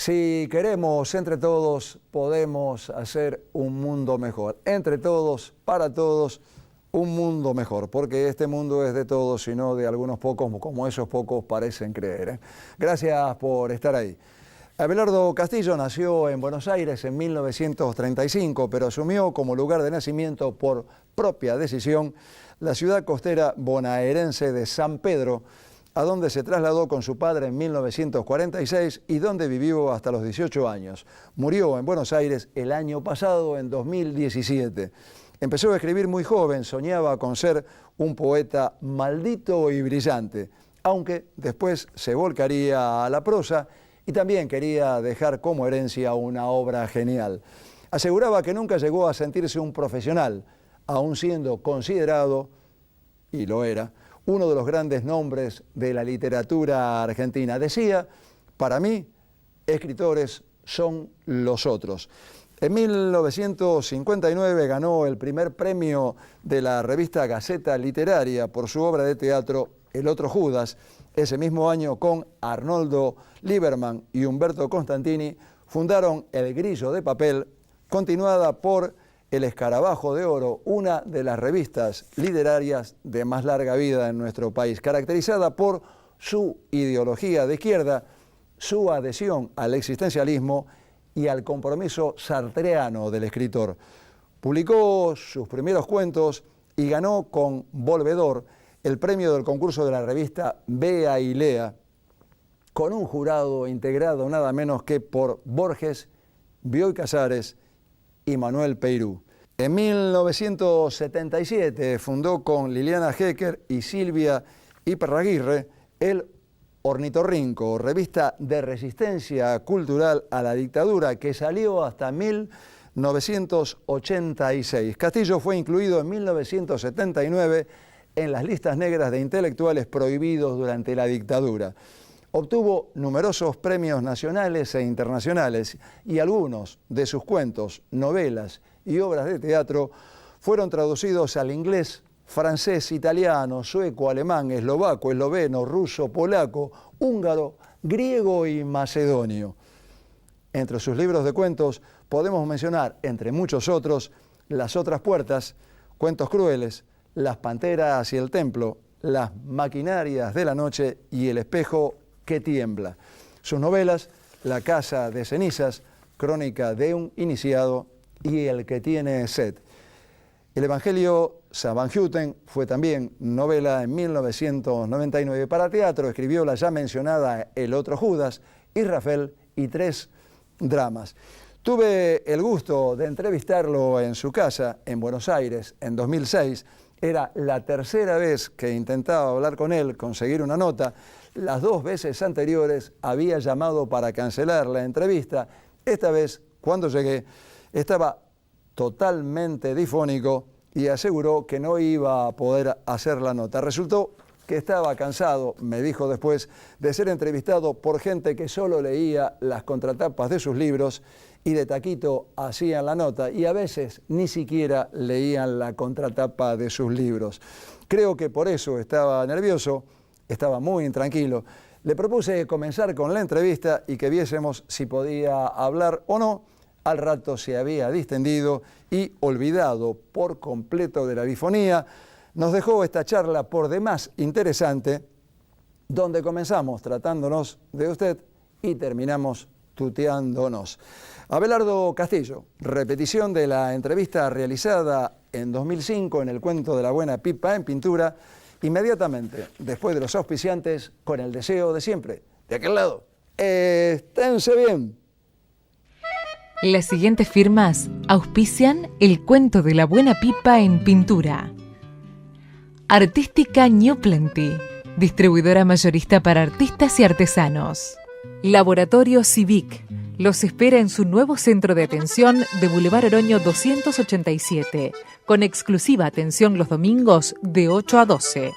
Si queremos, entre todos, podemos hacer un mundo mejor. Entre todos, para todos, un mundo mejor. Porque este mundo es de todos y no de algunos pocos, como esos pocos parecen creer. Gracias por estar ahí. Abelardo Castillo nació en Buenos Aires en 1935, pero asumió como lugar de nacimiento por propia decisión la ciudad costera bonaerense de San Pedro, a donde se trasladó con su padre en 1946 y donde vivió hasta los 18 años. Murió en Buenos Aires el año pasado, en 2017. Empezó a escribir muy joven, soñaba con ser un poeta maldito y brillante, aunque después se volcaría a la prosa y también quería dejar como herencia una obra genial. Aseguraba que nunca llegó a sentirse un profesional, aun siendo considerado, y lo era, uno de los grandes nombres de la literatura argentina. Decía, para mí, escritores son los otros. En 1959 ganó el primer premio de la revista Gaceta Literaria por su obra de teatro El otro Judas. Ese mismo año, con Arnoldo Lieberman y Humberto Constantini, fundaron El Grillo de Papel, continuada por El Escarabajo de Oro, una de las revistas literarias de más larga vida en nuestro país, caracterizada por su ideología de izquierda, su adhesión al existencialismo y al compromiso sartreano del escritor. Publicó sus primeros cuentos y ganó con Volvedor el premio del concurso de la revista Bea y Lea, con un jurado integrado nada menos que por Borges, Bioy Casares y Manuel Peirú. En 1977 fundó con Liliana Hecker y Silvia Iparraguirre el Ornitorrinco, revista de resistencia cultural a la dictadura que salió hasta 1986. Castillo fue incluido en 1979 en las listas negras de intelectuales prohibidos durante la dictadura. Obtuvo numerosos premios nacionales e internacionales y algunos de sus cuentos, novelas y obras de teatro fueron traducidos al inglés, francés, italiano, sueco, alemán, eslovaco, esloveno, ruso, polaco, húngaro, griego y macedonio. Entre sus libros de cuentos podemos mencionar, entre muchos otros, Las otras puertas, Cuentos crueles, Las panteras y el templo, Las maquinarias de la noche y El espejo que tiembla. Sus novelas, La casa de cenizas, Crónica de un iniciado y El que tiene sed. El Evangelio Sabanjuten fue también novela en 1999. Para teatro escribió la ya mencionada El otro Judas, Israfel y 3 dramas. Tuve el gusto de entrevistarlo en su casa en Buenos Aires en 2006. Era la tercera vez que intentaba hablar con él, conseguir una nota. Las 2 veces anteriores había llamado para cancelar la entrevista. Esta vez, cuando llegué, estaba totalmente difónico y aseguró que no iba a poder hacer la nota. Resultó que estaba cansado, me dijo después, de ser entrevistado por gente que solo leía las contratapas de sus libros y de taquito hacían la nota y a veces ni siquiera leían la contratapa de sus libros. Creo que por eso estaba nervioso, estaba muy intranquilo. Le propuse comenzar con la entrevista y que viésemos si podía hablar o no. Al rato se había distendido y, olvidado por completo de la difonía, nos dejó esta charla por demás interesante, donde comenzamos tratándonos de usted y terminamos tuteándonos. Abelardo Castillo, repetición de la entrevista realizada en 2005 en el cuento de la buena pipa en pintura, inmediatamente después de los auspiciantes, con el deseo de siempre, de aquel lado, esténse bien. Las siguientes firmas auspician el cuento de la buena pipa en pintura. Artística New Plenty, distribuidora mayorista para artistas y artesanos. Laboratorio Civic, los espera en su nuevo centro de atención de Boulevard Oroño 287, con exclusiva atención los domingos de 8 a 12.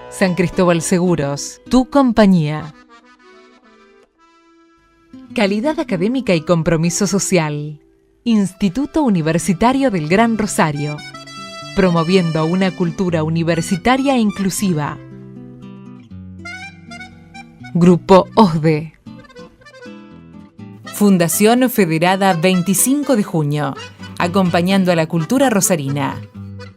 San Cristóbal Seguros, tu compañía. Calidad académica y compromiso social. Instituto Universitario del Gran Rosario. Promoviendo una cultura universitaria inclusiva. Grupo OSDE. Fundación Federada 25 de junio, acompañando a la cultura rosarina.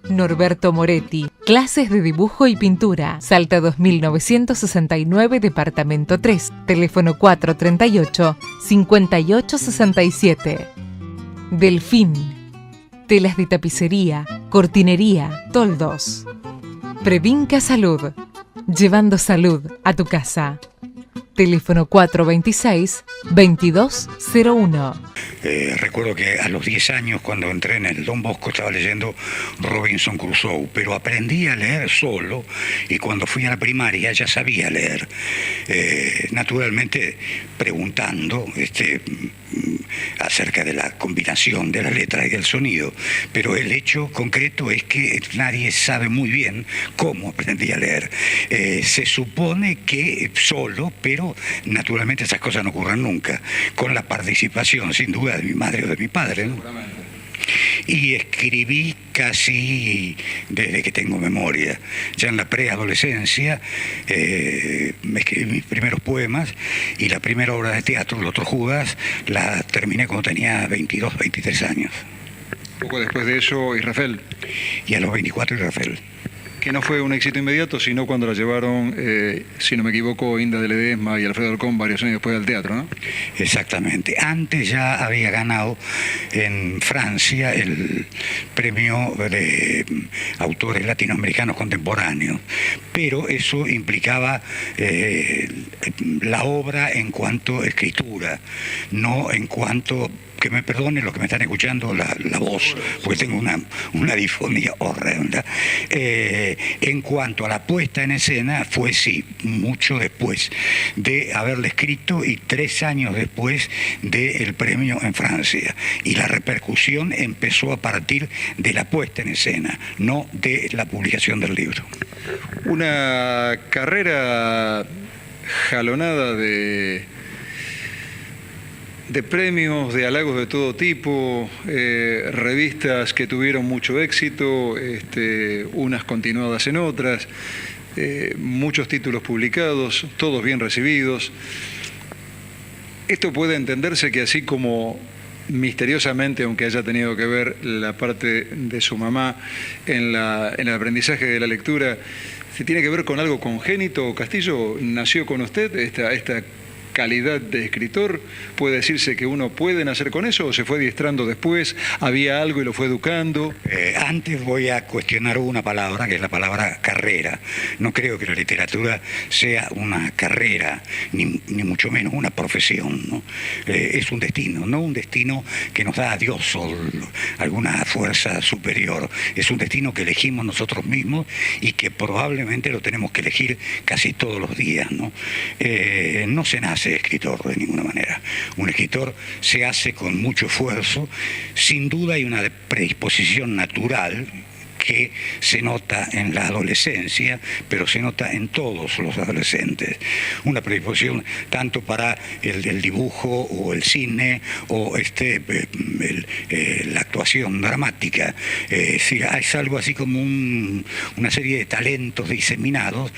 Norberto Moretti, clases de dibujo y pintura, Salta 2969, departamento 3, teléfono 438-5867. Delfín, telas de tapicería, cortinería, toldos. Previnca Salud, llevando salud a tu casa. Teléfono 426-2201. Recuerdo que a los 10 años, cuando entré en el Don Bosco, estaba leyendo Robinson Crusoe, pero aprendí a leer solo, y cuando fui a la primaria ya sabía leer, naturalmente preguntando acerca de la combinación de la letra y del sonido, pero el hecho concreto es que nadie sabe muy bien cómo aprendí a leer. Se supone que solo, pero naturalmente esas cosas no ocurren nunca, con la participación sin duda de mi madre o de mi padre, ¿no? Y escribí casi desde que tengo memoria. Ya en la preadolescencia me escribí mis primeros poemas, y la primera obra de teatro, El otro Judas, la terminé cuando tenía 22, 23 años. Poco después de eso, Israfel. Y a los 24, Israfel. Que no fue un éxito inmediato, sino cuando la llevaron, si no me equivoco, Inda de Ledesma y Alfredo Alcón varios años después al teatro, ¿no? Exactamente. Antes ya había ganado en Francia el premio de autores latinoamericanos contemporáneos, pero eso implicaba la obra en cuanto a escritura, no en cuanto... Que me perdone los que me están escuchando la voz, porque tengo una difonía horrenda. En cuanto a la puesta en escena, fue sí, mucho después de haberle escrito y 3 años después del premio en Francia. Y la repercusión empezó a partir de la puesta en escena, no de la publicación del libro. Una carrera jalonada de premios, de halagos de todo tipo, revistas que tuvieron mucho éxito, unas continuadas en otras, muchos títulos publicados, todos bien recibidos. Esto puede entenderse que así como misteriosamente, aunque haya tenido que ver la parte de su mamá en el aprendizaje de la lectura, ¿se tiene que ver con algo congénito? ¿Castillo nació con usted esta calidad de escritor? ¿Puede decirse que uno puede nacer con eso o se fue adiestrando después? ¿Había algo y lo fue educando? Antes voy a cuestionar una palabra, que es la palabra carrera. No creo que la literatura sea una carrera, ni mucho menos una profesión, ¿no? Es un destino, no un destino que nos da a Dios o alguna fuerza superior. Es un destino que elegimos nosotros mismos y que probablemente lo tenemos que elegir casi todos los días, ¿no? No se nace escritor de ninguna manera. Un escritor se hace con mucho esfuerzo. Sin duda hay una predisposición natural que se nota en la adolescencia, pero se nota en todos los adolescentes. Una predisposición tanto para el dibujo o el cine o la actuación dramática. Es decir, es algo así como una serie de talentos diseminados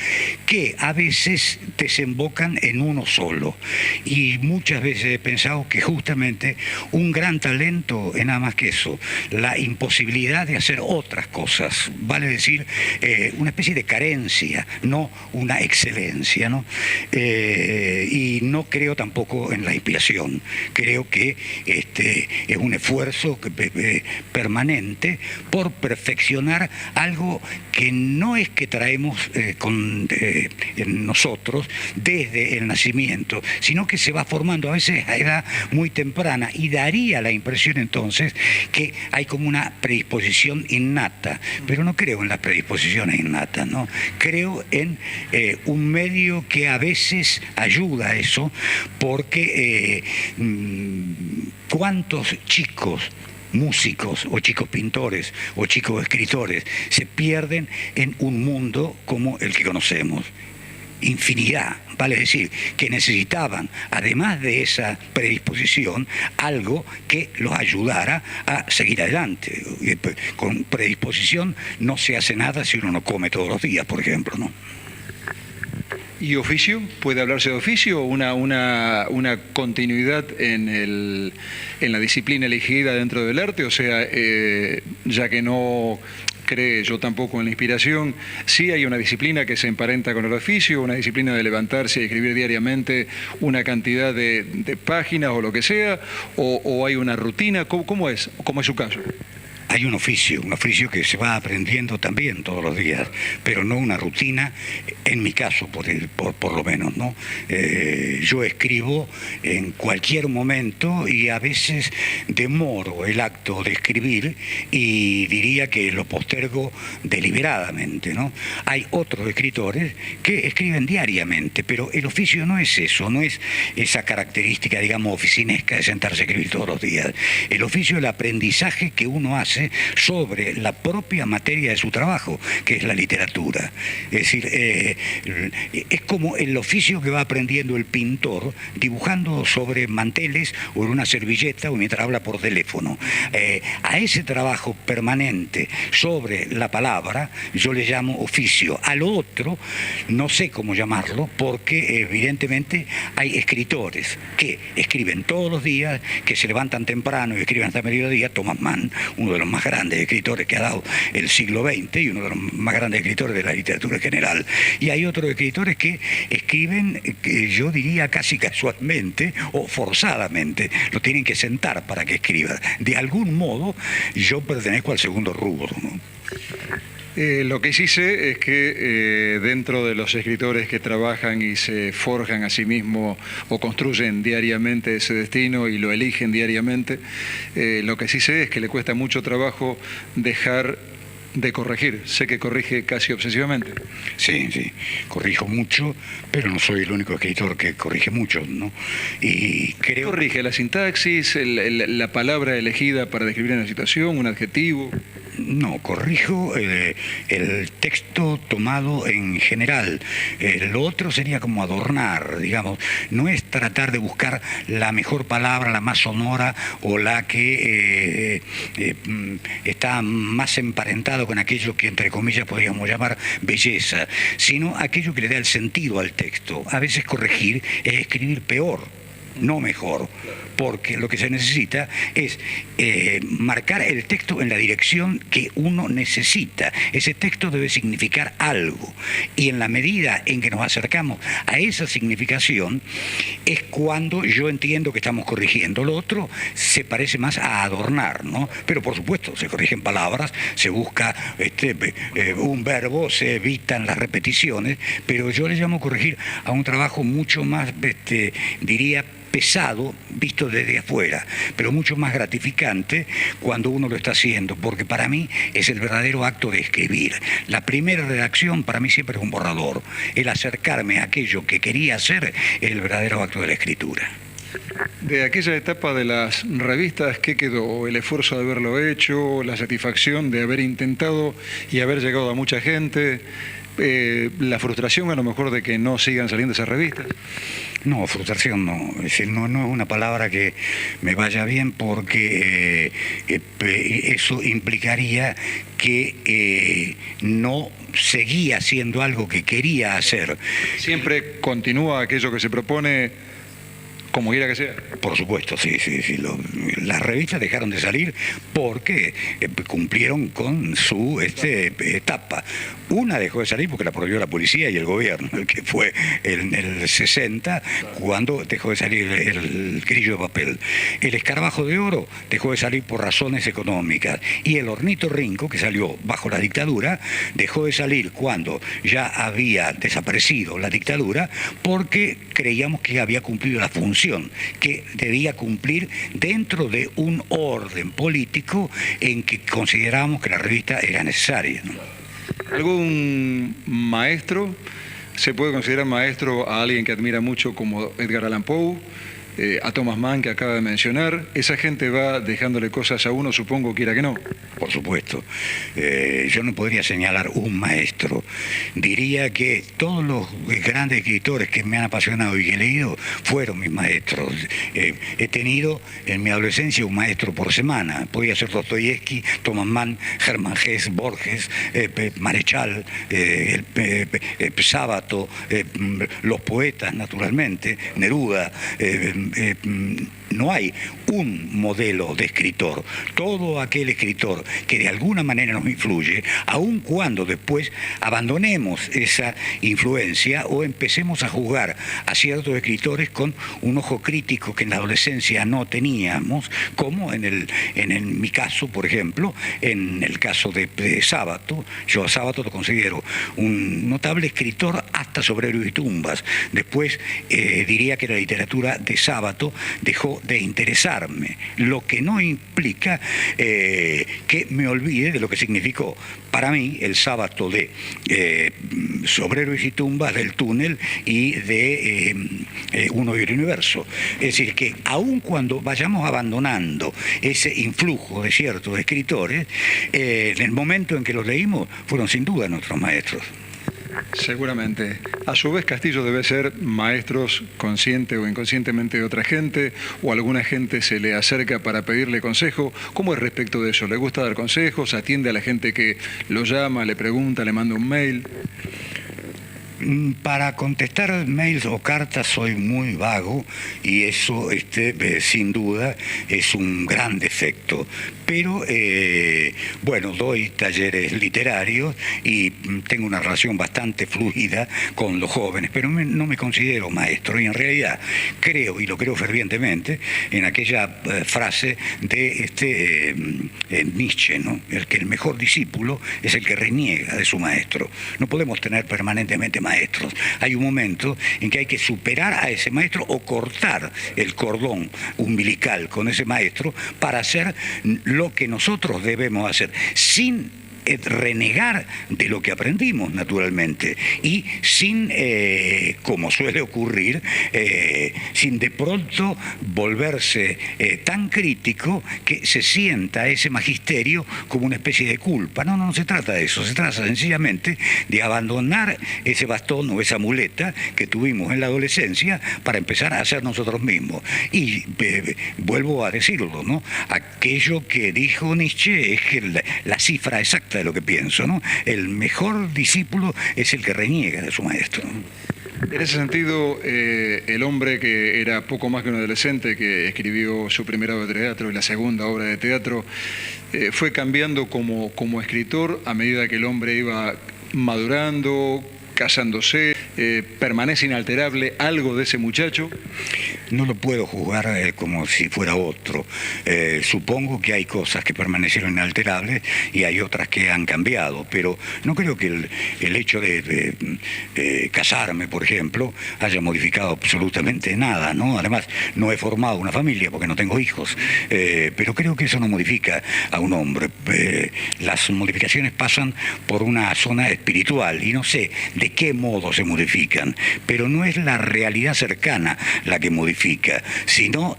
que a veces desembocan en uno solo. Y muchas veces he pensado que justamente un gran talento es nada más que eso, la imposibilidad de hacer otras cosas. Vale decir, una especie de carencia, no una excelencia, ¿no? Y no creo tampoco en la inspiración. Creo que es un esfuerzo permanente por perfeccionar algo que no es que traemos en nosotros desde el nacimiento, sino que se va formando a veces a edad muy temprana, y daría la impresión entonces que hay como una predisposición innata. Pero no creo en las predisposiciones innatas, ¿no? Creo en un medio que a veces ayuda a eso, porque ¿cuántos chicos músicos o chicos pintores o chicos escritores se pierden en un mundo como el que conocemos? Infinidad. Vale decir, que necesitaban, además de esa predisposición, algo que los ayudara a seguir adelante. Con predisposición no se hace nada si uno no come todos los días, por ejemplo, ¿no? ¿Y oficio? ¿Puede hablarse de oficio? ¿Una continuidad en la disciplina elegida dentro del arte? O sea, ya que no cree yo tampoco en la inspiración, sí hay una disciplina que se emparenta con el oficio, una disciplina de levantarse y escribir diariamente una cantidad de páginas o lo que sea, o hay una rutina. ¿Cómo es? ¿Cómo es su caso? Hay un oficio que se va aprendiendo también todos los días, pero no una rutina, en mi caso por lo menos, ¿no? Yo escribo en cualquier momento y a veces demoro el acto de escribir y diría que lo postergo deliberadamente, ¿no? Hay otros escritores que escriben diariamente, pero el oficio no es eso, no es esa característica, digamos, oficinesca de sentarse a escribir todos los días. El oficio es el aprendizaje que uno hace sobre la propia materia de su trabajo, que es la literatura. Es decir, es como el oficio que va aprendiendo el pintor dibujando sobre manteles o en una servilleta o mientras habla por teléfono. A ese trabajo permanente sobre la palabra yo le llamo oficio. Al otro no sé cómo llamarlo, porque evidentemente hay escritores que escriben todos los días, que se levantan temprano y escriben hasta mediodía. Thomas Mann, uno de los más grandes escritores que ha dado el siglo XX y uno de los más grandes escritores de la literatura en general. Y hay otros escritores que escriben, que yo diría casi casualmente o forzadamente, lo tienen que sentar para que escriba. De algún modo yo pertenezco al segundo rubro, ¿no? Lo que sí sé es que dentro de los escritores que trabajan y se forjan a sí mismos o construyen diariamente ese destino y lo eligen diariamente, lo que sí sé es que le cuesta mucho trabajo dejar de corregir. Sé que corrige casi obsesivamente. Sí, corrijo mucho, pero no soy el único escritor que corrige mucho, ¿no? Y creo... ¿Corrige la sintaxis, la palabra elegida para describir una situación, un adjetivo? No, corrijo el texto tomado en general. Lo otro sería como adornar, digamos. No es tratar de buscar la mejor palabra, la más sonora o la que está más emparentada con aquello que entre comillas podríamos llamar belleza, sino aquello que le da el sentido al texto. A veces corregir es escribir peor, no mejor, porque lo que se necesita es marcar el texto en la dirección que uno necesita. Ese texto debe significar algo, y en la medida en que nos acercamos a esa significación es cuando yo entiendo que estamos corrigiendo. Lo otro se parece más a adornar, ¿no? Pero por supuesto se corrigen palabras, se busca un verbo, se evitan las repeticiones, pero yo le llamo corregir a un trabajo mucho más, diría, pesado visto desde afuera, pero mucho más gratificante cuando uno lo está haciendo, porque para mí es el verdadero acto de escribir. La primera redacción para mí siempre es un borrador. El acercarme a aquello que quería hacer es el verdadero acto de la escritura. De aquella etapa de las revistas, ¿qué quedó? ¿El esfuerzo de haberlo hecho? ¿La satisfacción de haber intentado y haber llegado a mucha gente? ¿La frustración a lo mejor de que no sigan saliendo esas revistas? No, frustración no. Es decir, no es una palabra que me vaya bien, porque eso implicaría que no seguía haciendo algo que quería hacer. ¿Siempre continúa aquello que se propone, como quiera que sea? Por supuesto, sí. Las revistas dejaron de salir porque cumplieron con su etapa. Una dejó de salir porque la prohibió la policía y el gobierno, que fue en el 60, cuando dejó de salir el grillo de papel. El escarabajo de oro dejó de salir por razones económicas. Y el ornitorrinco, que salió bajo la dictadura, dejó de salir cuando ya había desaparecido la dictadura, porque creíamos que había cumplido la función que debía cumplir dentro de un orden político en que considerábamos que la revista era necesaria, ¿no? ¿Algún maestro? ¿Se puede considerar maestro a alguien que admira mucho como Edgar Allan Poe? a Thomas Mann, que acaba de mencionar, esa gente va dejándole cosas a uno, supongo, quiera que no. Por supuesto. Yo no podría señalar un maestro. Diría que todos los grandes escritores que me han apasionado y que he leído fueron mis maestros. He tenido en mi adolescencia un maestro por semana. Podía ser Dostoyevsky, Thomas Mann, Hermann Hesse, Borges, Marechal, Sábato, los poetas, naturalmente, Neruda. No hay un modelo de escritor. Todo aquel escritor que de alguna manera nos influye, aun cuando después abandonemos esa influencia o empecemos a juzgar a ciertos escritores con un ojo crítico que en la adolescencia no teníamos, como en mi caso, por ejemplo, en el caso de Sábato. Yo a Sábato lo considero un notable escritor hasta sobre héroes y tumbas. Después diría que la literatura de Sábato dejó de interesarme, lo que no implica que me olvide de lo que significó para mí el Sábato de Sobre héroes y tumbas, del Túnel y de Uno y el Universo. Es decir, que aun cuando vayamos abandonando ese influjo de ciertos escritores, en el momento en que los leímos fueron sin duda nuestros maestros. Seguramente. A su vez, Castillo debe ser maestros consciente o inconscientemente de otra gente, o alguna gente se le acerca para pedirle consejo. ¿Cómo es respecto de eso? ¿Le gusta dar consejos? ¿Atiende a la gente que lo llama, le pregunta, le manda un mail? Para contestar mails o cartas soy muy vago y eso sin duda es un gran defecto. Pero bueno, doy talleres literarios y tengo una relación bastante fluida con los jóvenes, pero no me considero maestro y en realidad creo, y lo creo fervientemente, en aquella frase de Nietzsche, ¿no? El mejor discípulo es el que reniega de su maestro. No podemos tener permanentemente maestros. Hay un momento en que hay que superar a ese maestro o cortar el cordón umbilical con ese maestro para hacer lo que nosotros debemos hacer, sin renegar de lo que aprendimos, naturalmente, y sin, como suele ocurrir, sin de pronto volverse tan crítico que se sienta ese magisterio como una especie de culpa. No se trata de eso, se trata sencillamente de abandonar ese bastón o esa muleta que tuvimos en la adolescencia para empezar a hacer nosotros mismos. Y vuelvo a decirlo, ¿no? Aquello que dijo Nietzsche es que la cifra exacta de lo que pienso, ¿no? El mejor discípulo es el que reniega de su maestro. En ese sentido, el hombre que era poco más que un adolescente, que escribió su primera obra de teatro y la segunda obra de teatro, fue cambiando como escritor a medida que el hombre iba madurando, casándose. ¿Permanece inalterable algo de ese muchacho? No lo puedo juzgar como si fuera otro. Supongo que hay cosas que permanecieron inalterables y hay otras que han cambiado, pero no creo que el hecho de casarme, por ejemplo, haya modificado absolutamente nada, ¿no? Además, no he formado una familia porque no tengo hijos, pero creo que eso no modifica a un hombre. Las modificaciones pasan por una zona espiritual y no sé de qué modo se modifican, pero no es la realidad cercana la que modifica, sino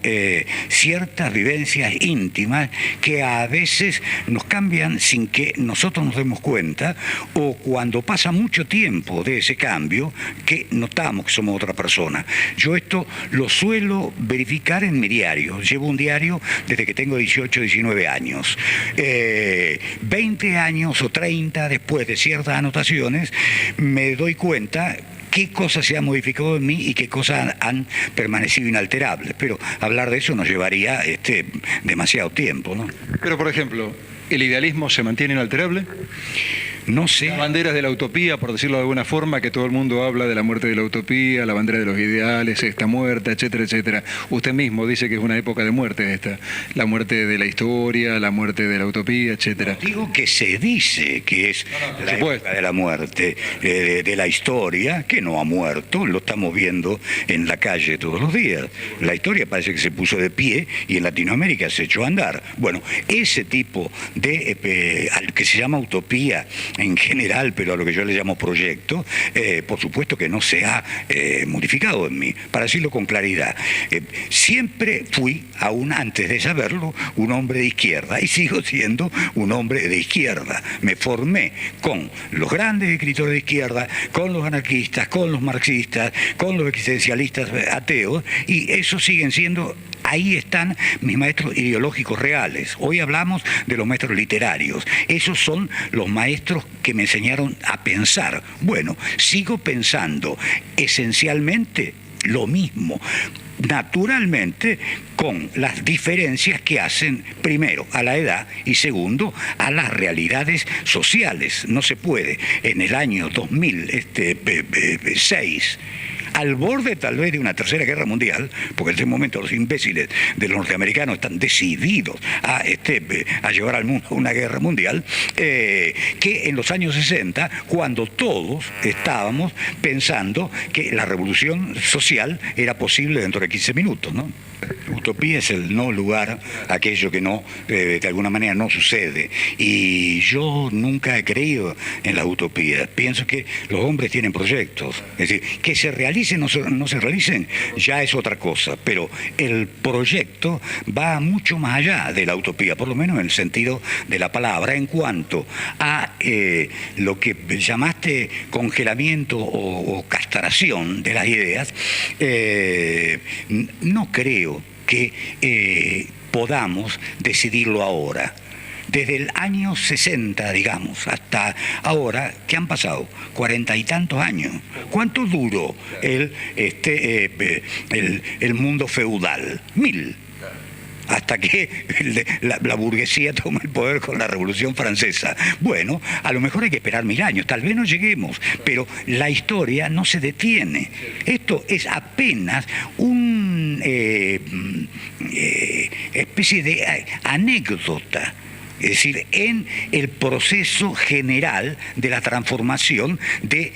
ciertas vivencias íntimas que a veces nos cambian sin que nosotros nos demos cuenta, o cuando pasa mucho tiempo de ese cambio que notamos que somos otra persona. Yo esto lo suelo verificar en mi diario. Llevo un diario desde que tengo 18, 19 años. 20 años o 30 después de ciertas anotaciones me doy cuenta qué cosas se han modificado en mí y qué cosas han permanecido inalterables. Pero hablar de eso nos llevaría demasiado tiempo, ¿no? Pero, por ejemplo, ¿el idealismo se mantiene inalterable? No sé. Las banderas de la utopía, por decirlo de alguna forma, que todo el mundo habla de la muerte de la utopía, la bandera de los ideales, está muerta, etcétera, etcétera. Usted mismo dice que es una época de muerte esta. La muerte de la historia, la muerte de la utopía, etcétera. Digo que se dice que es la época de la muerte, de la historia, que no ha muerto, lo estamos viendo en la calle todos los días. La historia parece que se puso de pie y en Latinoamérica se echó a andar. Bueno, ese tipo de, al que se llama utopía, en general, pero a lo que yo le llamo proyecto, por supuesto que no se ha modificado en mí. Para decirlo con claridad, siempre fui, aún antes de saberlo, un hombre de izquierda y sigo siendo un hombre de izquierda. Me formé con los grandes escritores de izquierda, con los anarquistas, con los marxistas, con los existencialistas ateos, y esos siguen siendo... Ahí están mis maestros ideológicos reales. Hoy hablamos de los maestros literarios. Esos son los maestros que me enseñaron a pensar. Bueno, sigo pensando esencialmente lo mismo, naturalmente con las diferencias que hacen, primero, a la edad y segundo, a las realidades sociales. No se puede en el año 2006, al borde tal vez de una tercera guerra mundial, porque en este momento los imbéciles de los norteamericanos están decididos a llevar al mundo una guerra mundial, que en los años 60, cuando todos estábamos pensando que la revolución social era posible dentro de 15 minutos, ¿no? Utopía es el no lugar, aquello que no, de alguna manera no sucede. Y yo nunca he creído en las utopías. Pienso que los hombres tienen proyectos. Es decir, que se realicen o no se realicen, ya es otra cosa. Pero el proyecto va mucho más allá de la utopía, por lo menos en el sentido de la palabra. En cuanto a lo que llamaste congelamiento o castración de las ideas, no creo que podamos decidirlo ahora. Desde el año 60, digamos, hasta ahora, ¿qué han pasado? 40 y tantos años. ¿Cuánto duró el mundo feudal? 1000. Hasta que la burguesía toma el poder con la Revolución Francesa. Bueno, a lo mejor hay que esperar 1000 años, tal vez no lleguemos, pero la historia no se detiene. Esto es apenas una especie de anécdota. Es decir, en el proceso general de la transformación de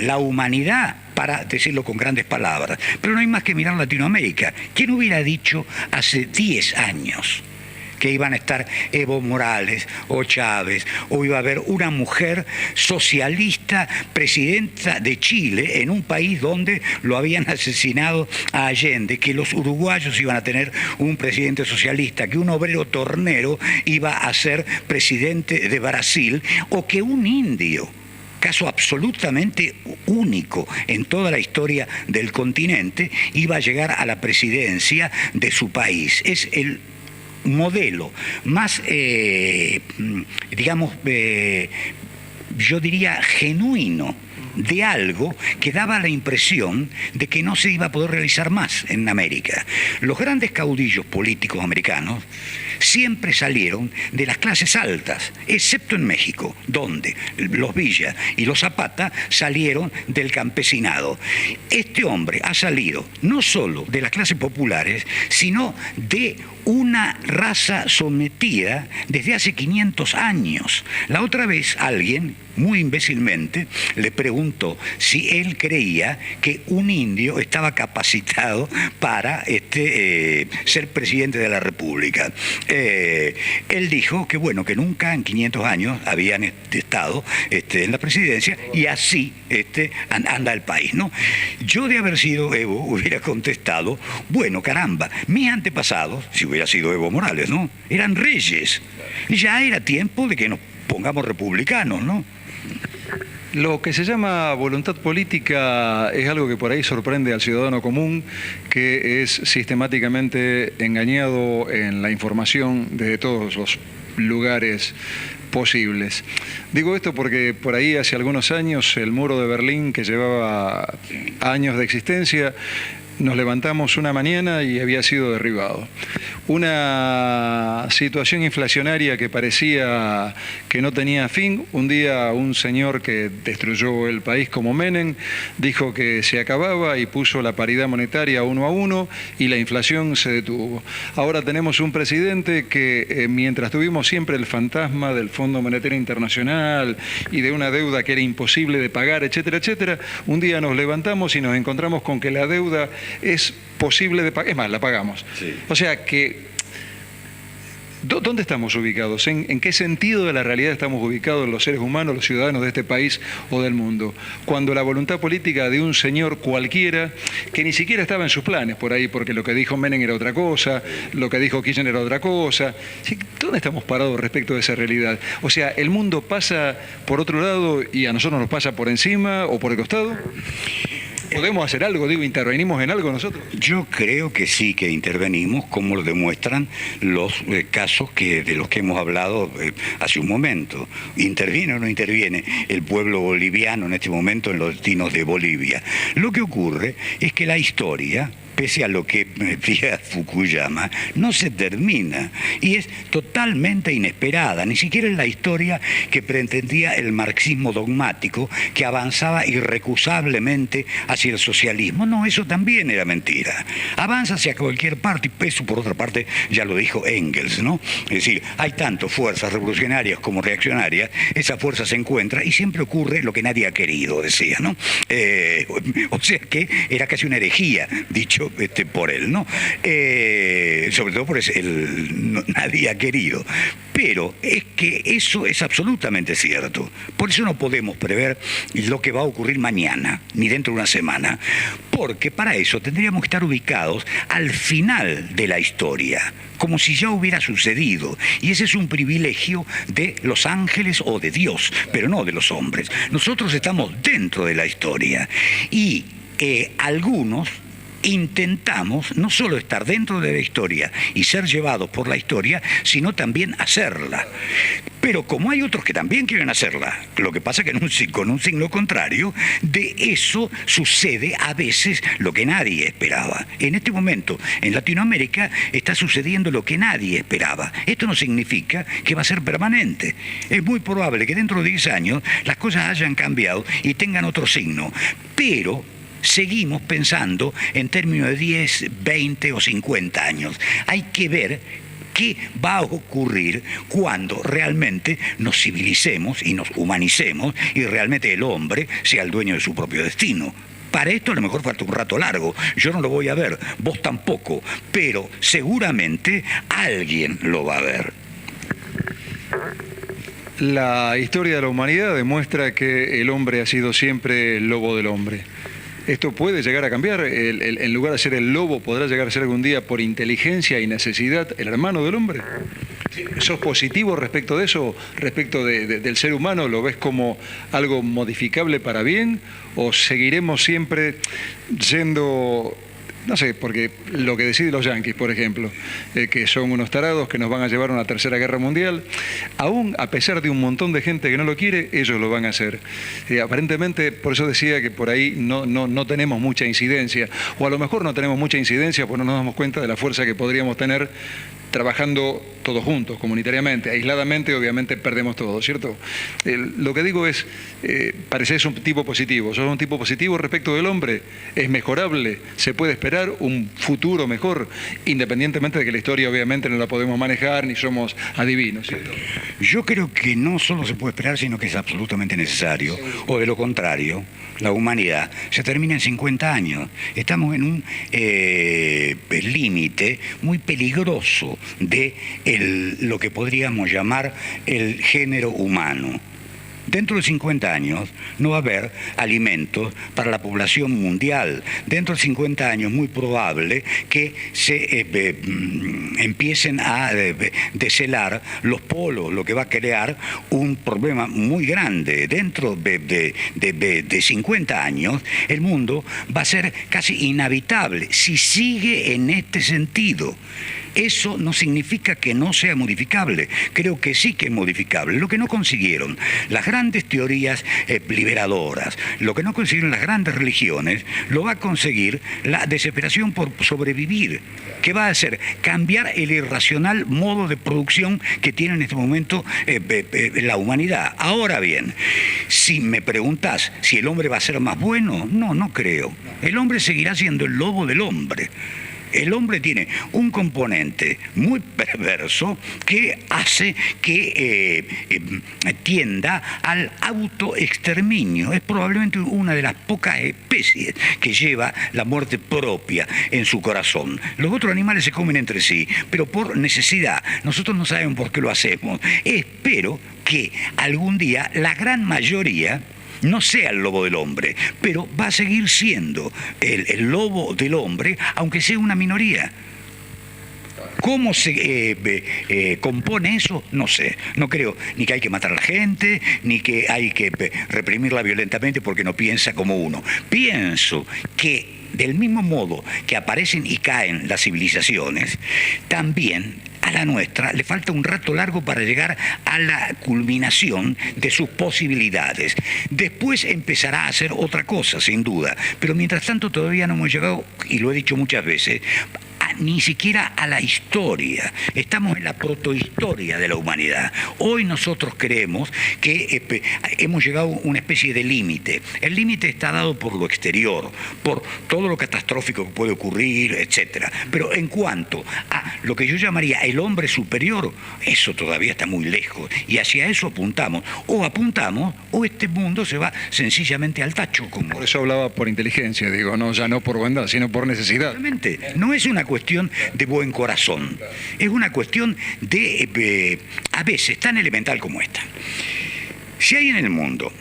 la humanidad, para decirlo con grandes palabras. Pero no hay más que mirar Latinoamérica. ¿Quién hubiera dicho hace 10 años que iban a estar Evo Morales o Chávez, o iba a haber una mujer socialista presidenta de Chile en un país donde lo habían asesinado a Allende, que los uruguayos iban a tener un presidente socialista, que un obrero tornero iba a ser presidente de Brasil, o que un indio, caso absolutamente único en toda la historia del continente, iba a llegar a la presidencia de su país? Es el modelo más, yo diría genuino de algo que daba la impresión de que no se iba a poder realizar más en América. Los grandes caudillos políticos americanos siempre salieron de las clases altas, excepto en México, donde los Villa y los Zapata salieron del campesinado. Este hombre ha salido no solo de las clases populares, sino de una raza sometida desde hace 500 años. La otra vez alguien, muy imbécilmente, le preguntó si él creía que un indio estaba capacitado para ser presidente de la República. Él dijo que bueno, que nunca en 500 años habían estado en la presidencia, y así anda el país, ¿no? Yo, de haber sido Evo, hubiera contestado, bueno, caramba, mis antepasados, si hubiera sido Evo Morales, ¿no?, eran reyes. Y ya era tiempo de que nos pongamos republicanos, ¿no? Lo que se llama voluntad política es algo que por ahí sorprende al ciudadano común, que es sistemáticamente engañado en la información desde todos los lugares posibles. Digo esto porque por ahí hace algunos años el muro de Berlín, que llevaba años de existencia, nos levantamos una mañana y había sido derribado. Una situación inflacionaria que parecía que no tenía fin. Un día un señor que destruyó el país como Menem dijo que se acababa y puso la paridad monetaria 1 a 1 y la inflación se detuvo. Ahora tenemos un presidente que mientras tuvimos siempre el fantasma del Fondo Monetario Internacional y de una deuda que era imposible de pagar, etcétera, etcétera, un día nos levantamos y nos encontramos con que la deuda es posible de pagar, es más, la pagamos. Sí. O sea que ¿Dónde estamos ubicados? ¿En qué sentido de la realidad estamos ubicados los seres humanos, los ciudadanos de este país o del mundo? Cuando la voluntad política de un señor cualquiera, que ni siquiera estaba en sus planes por ahí, porque lo que dijo Menem era otra cosa, lo que dijo Kirchner era otra cosa. ¿Sí? ¿Dónde estamos parados respecto de esa realidad? O sea, ¿el mundo pasa por otro lado y a nosotros nos pasa por encima o por el costado? ¿Podemos hacer algo? Digo, ¿intervenimos en algo nosotros? Yo creo que sí que intervenimos, como lo demuestran los casos de los que hemos hablado hace un momento. ¿Interviene o no interviene el pueblo boliviano en este momento en los destinos de Bolivia? Lo que ocurre es que la historia, pese a lo que decía Fukuyama, no se termina y es totalmente inesperada, ni siquiera es la historia que pretendía el marxismo dogmático que avanzaba irrecusablemente hacia el socialismo. No, eso también era mentira. Avanza hacia cualquier parte, y eso por otra parte ya lo dijo Engels, ¿no? Es decir, hay tanto fuerzas revolucionarias como reaccionarias, esa fuerza se encuentra y siempre ocurre lo que nadie ha querido, decía, ¿no? O sea que era casi una herejía, dicho por él, ¿no? Sobre todo por nadie ha querido. Pero es que eso es absolutamente cierto. Por eso no podemos prever lo que va a ocurrir mañana, ni dentro de una semana, porque para eso tendríamos que estar ubicados al final de la historia, como si ya hubiera sucedido. Y ese es un privilegio de los ángeles o de Dios, pero no de los hombres. Nosotros estamos dentro de la historia y algunos intentamos no solo estar dentro de la historia y ser llevados por la historia, sino también hacerla. Pero como hay otros que también quieren hacerla, lo que pasa que con un signo contrario, de eso sucede a veces lo que nadie esperaba. En este momento, en Latinoamérica, está sucediendo lo que nadie esperaba. Esto no significa que va a ser permanente. Es muy probable que dentro de 10 años las cosas hayan cambiado y tengan otro signo. Pero seguimos pensando en términos de 10, 20 o 50 años. Hay que ver qué va a ocurrir cuando realmente nos civilicemos y nos humanicemos y realmente el hombre sea el dueño de su propio destino. Para esto a lo mejor falta un rato largo, yo no lo voy a ver, vos tampoco, pero seguramente alguien lo va a ver. La historia de la humanidad demuestra que el hombre ha sido siempre el lobo del hombre. ¿Esto puede llegar a cambiar? En lugar de ser el lobo, ¿podrá llegar a ser algún día por inteligencia y necesidad el hermano del hombre? ¿Sos positivo respecto de eso? ¿Respecto del ser humano? ¿Lo ves como algo modificable para bien? ¿O seguiremos siempre yendo... No sé, porque lo que deciden los yanquis, por ejemplo, que son unos tarados que nos van a llevar a una tercera guerra mundial, aún a pesar de un montón de gente que no lo quiere, ellos lo van a hacer. Aparentemente, por eso decía que por ahí no tenemos mucha incidencia, o a lo mejor no tenemos mucha incidencia porque no nos damos cuenta de la fuerza que podríamos tener trabajando todos juntos, comunitariamente. Aisladamente, obviamente, perdemos todo, ¿cierto? Lo que digo es, pareces un tipo positivo. ¿Sos un tipo positivo respecto del hombre? ¿Es mejorable? ¿Se puede esperar un futuro mejor? Independientemente de que la historia, obviamente, no la podemos manejar, ni somos adivinos, ¿cierto? Yo creo que no solo se puede esperar, sino que es absolutamente necesario. O de lo contrario, la humanidad se termina en 50 años. Estamos en un límite muy peligroso de lo que podríamos llamar el género humano. Dentro de 50 años no va a haber alimentos para la población mundial. Dentro de 50 años es muy probable que se empiecen a deshelar los polos, lo que va a crear un problema muy grande. Dentro de 50 años el mundo va a ser casi inhabitable si sigue en este sentido. Eso no significa que no sea modificable. Creo que sí que es modificable. Lo que no consiguieron las grandes teorías liberadoras, lo que no consiguieron las grandes religiones, lo va a conseguir la desesperación por sobrevivir. ¿Qué va a hacer? Cambiar el irracional modo de producción que tiene en este momento la humanidad. Ahora bien, si me preguntás si el hombre va a ser más bueno, no creo. El hombre seguirá siendo el lobo del hombre. El hombre tiene un componente muy perverso que hace que tienda al autoexterminio. Es probablemente una de las pocas especies que lleva la muerte propia en su corazón. Los otros animales se comen entre sí, pero por necesidad. Nosotros no sabemos por qué lo hacemos. Espero que algún día la gran mayoría no sea el lobo del hombre, pero va a seguir siendo el lobo del hombre, aunque sea una minoría. ¿Cómo se compone eso? No sé. No creo ni que hay que matar a la gente, ni que hay que reprimirla violentamente porque no piensa como uno. Pienso que del mismo modo que aparecen y caen las civilizaciones, también a la nuestra le falta un rato largo para llegar a la culminación de sus posibilidades. Después empezará a hacer otra cosa, sin duda, pero mientras tanto todavía no hemos llegado, y lo he dicho muchas veces, ni siquiera a la historia. Estamos en la protohistoria de la humanidad. Hoy nosotros creemos que hemos llegado a una especie de límite. El límite está dado por lo exterior, por todo lo catastrófico que puede ocurrir, etc. Pero en cuanto a lo que yo llamaría el hombre superior, eso todavía está muy lejos. Y hacia eso apuntamos. O este mundo se va sencillamente al tacho. Por eso hablaba por inteligencia, digo, no, ya no por bondad, sino por necesidad. Realmente, no es una cuestión de buen corazón, es una cuestión de, a veces, tan elemental como esta. Si hay en el mundo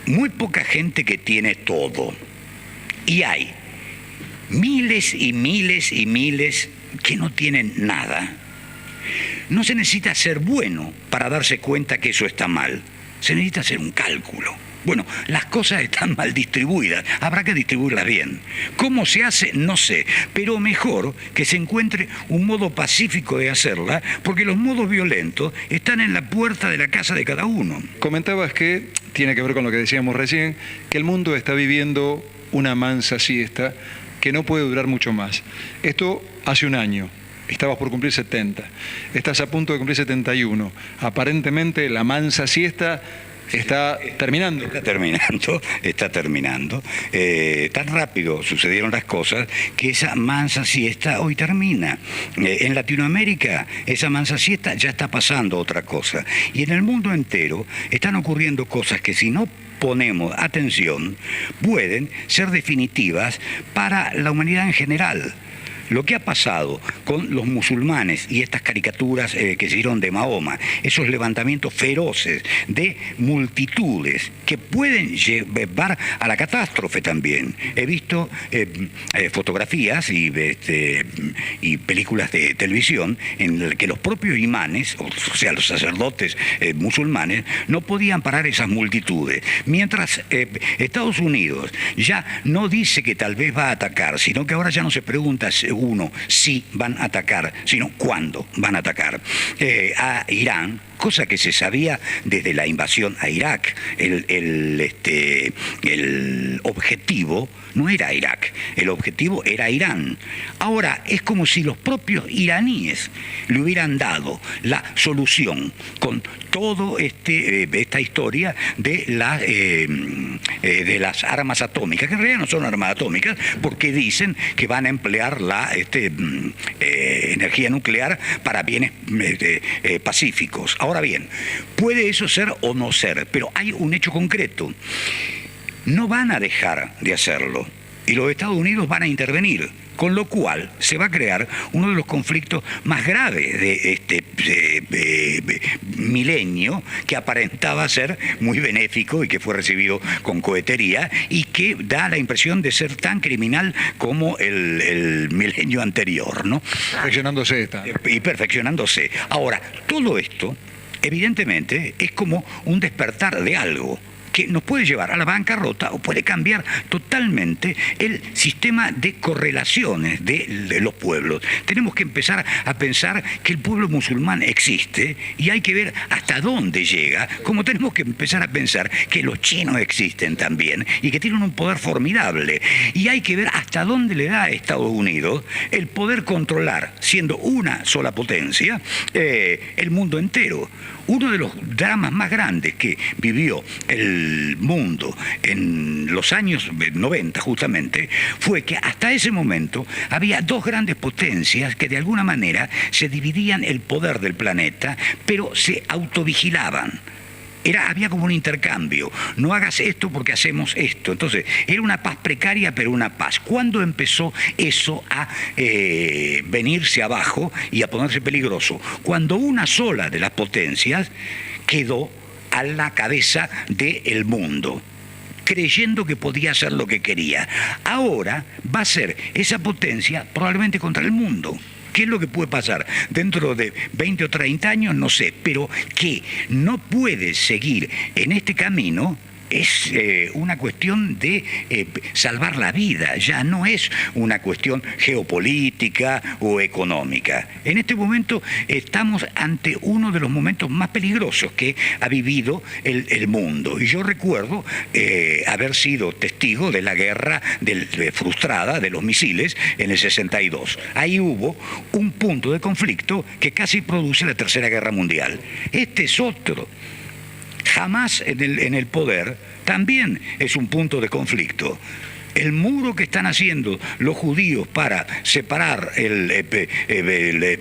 muy poca gente que tiene todo, y hay miles y miles y miles que no tienen nada, no se necesita ser bueno para darse cuenta que eso está mal, se necesita hacer un cálculo. Bueno, las cosas están mal distribuidas, habrá que distribuirlas bien. ¿Cómo se hace? No sé, pero mejor que se encuentre un modo pacífico de hacerla, porque los modos violentos están en la puerta de la casa de cada uno. Comentabas que, tiene que ver con lo que decíamos recién, que el mundo está viviendo una mansa siesta que no puede durar mucho más. Esto hace un año. Estabas por cumplir 70. Estás a punto de cumplir 71. Aparentemente la mansa siesta está terminando. Está terminando. Tan rápido sucedieron las cosas que esa mansa siesta hoy termina. En Latinoamérica esa mansa siesta ya está pasando otra cosa. Y en el mundo entero están ocurriendo cosas que si no ponemos atención pueden ser definitivas para la humanidad en general. Lo que ha pasado con los musulmanes y estas caricaturas que se hicieron de Mahoma, esos levantamientos feroces de multitudes que pueden llevar a la catástrofe también. He visto fotografías y películas de televisión en las que los propios imanes, o sea, los sacerdotes musulmanes, no podían parar esas multitudes. Mientras Estados Unidos ya no dice que tal vez va a atacar, sino que ahora ya no se pregunta uno si van a atacar, sino cuándo van a atacar. A Irán, cosa que se sabía desde la invasión a Irak, el objetivo no era Irak, el objetivo era Irán. Ahora es como si los propios iraníes le hubieran dado la solución con todo esta historia de las armas atómicas, que en realidad no son armas atómicas, porque dicen que van a emplear la energía nuclear para bienes pacíficos. Ahora bien, puede eso ser o no ser, pero hay un hecho concreto. No van a dejar de hacerlo y los Estados Unidos van a intervenir, con lo cual se va a crear uno de los conflictos más graves de este milenio, que aparentaba ser muy benéfico y que fue recibido con cohetería y que da la impresión de ser tan criminal como el milenio anterior, ¿no? Perfeccionándose esta. Y perfeccionándose. Ahora, todo esto, evidentemente, es como un despertar de algo que nos puede llevar a la bancarrota o puede cambiar totalmente el sistema de correlaciones de los pueblos. Tenemos que empezar a pensar que el pueblo musulmán existe y hay que ver hasta dónde llega, como tenemos que empezar a pensar que los chinos existen también y que tienen un poder formidable. Y hay que ver hasta dónde le da a Estados Unidos el poder controlar, siendo una sola potencia, el mundo entero. Uno de los dramas más grandes que vivió el del mundo en los años 90 justamente fue que hasta ese momento había dos grandes potencias que de alguna manera se dividían el poder del planeta, pero se autovigilaban. Había como un intercambio, no hagas esto porque hacemos esto. Entonces, era una paz precaria, pero una paz. ¿Cuándo empezó eso a venirse abajo y a ponerse peligroso? Cuando una sola de las potencias quedó a la cabeza del mundo, creyendo que podía hacer lo que quería. Ahora va a ser esa potencia probablemente contra el mundo. ¿Qué es lo que puede pasar? Dentro de 20 o 30 años, no sé, pero que no puede seguir en este camino es una cuestión de salvar la vida, ya no es una cuestión geopolítica o económica. En este momento estamos ante uno de los momentos más peligrosos que ha vivido el mundo. Y yo recuerdo haber sido testigo de la guerra frustrada de los misiles en el 62. Ahí hubo un punto de conflicto que casi produce la Tercera Guerra Mundial. Este es otro. Jamás en el poder también es un punto de conflicto. El muro que están haciendo los judíos para separar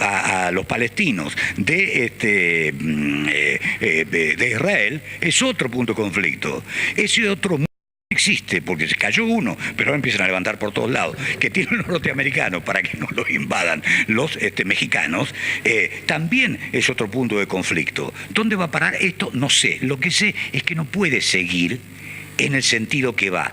a los palestinos de Israel es otro punto de conflicto. Ese otro muro existe porque se cayó uno, pero ahora empiezan a levantar por todos lados, que tienen los norteamericanos para que no los invadan los mexicanos, también es otro punto de conflicto. ¿Dónde va a parar esto? No sé. Lo que sé es que no puede seguir en el sentido que va.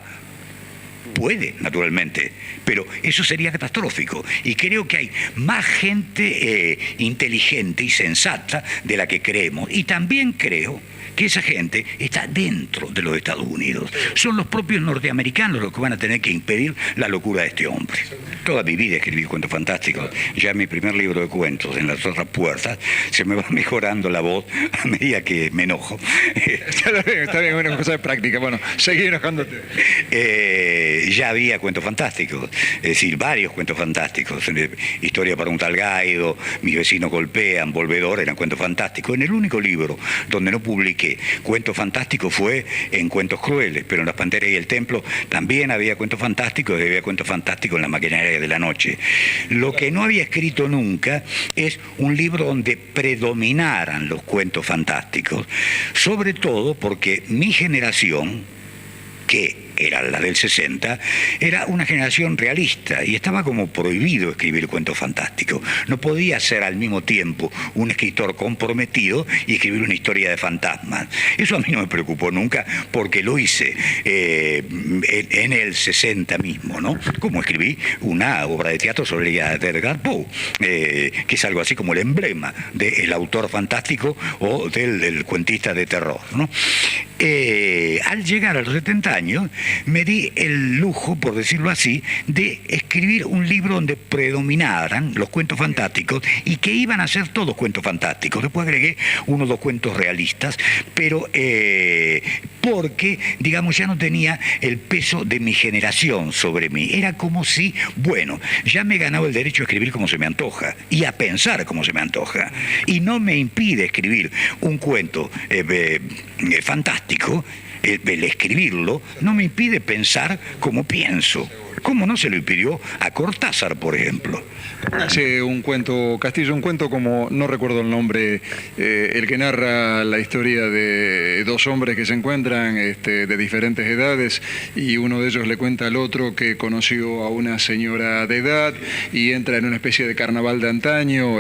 Puede, naturalmente, pero eso sería catastrófico. Y creo que hay más gente inteligente y sensata de la que creemos. Y también creo que esa gente está dentro de los Estados Unidos. Son los propios norteamericanos los que van a tener que impedir la locura de este hombre. Toda mi vida escribí cuentos fantásticos. Ya en mi primer libro de cuentos, En las otras puertas, se me va mejorando la voz a medida que me enojo. Está bien, una cosa de práctica. Bueno, seguí enojándote. Ya había cuentos fantásticos, es decir, varios cuentos fantásticos. Historia para un tal Gaido, Mis vecinos golpean, Volvedor, eran cuentos fantásticos. En el único libro donde no publiqué cuentos fantásticos fue en Cuentos Crueles, pero en Las Panteras y el Templo también había cuentos fantásticos, y había cuentos fantásticos en La Maquinaria de la Noche. Lo que no había escrito nunca es un libro donde predominaran los cuentos fantásticos, sobre todo porque mi generación, que era la del 60, era una generación realista y estaba como prohibido escribir cuentos fantásticos. No podía ser al mismo tiempo un escritor comprometido y escribir una historia de fantasmas. Eso a mí no me preocupó nunca porque lo hice en el 60 mismo, ¿no? Como escribí una obra de teatro sobre Edgar Poe, que es algo así como el emblema del autor fantástico o del cuentista de terror, ¿no? Al llegar a los 70 años, me di el lujo, por decirlo así, de escribir un libro donde predominaran los cuentos fantásticos y que iban a ser todos cuentos fantásticos. Después agregué uno o dos cuentos realistas, pero porque, digamos, ya no tenía el peso de mi generación sobre mí. Era como si, bueno, ya me he ganado el derecho a escribir como se me antoja y a pensar como se me antoja. Y no me impide escribir un cuento fantástico. El escribirlo no me impide pensar como pienso, como no se lo impidió a Cortázar, por ejemplo. Hace un cuento, Castillo, un cuento como, no recuerdo el nombre, el que narra la historia de dos hombres que se encuentran de diferentes edades y uno de ellos le cuenta al otro que conoció a una señora de edad y entra en una especie de carnaval de antaño,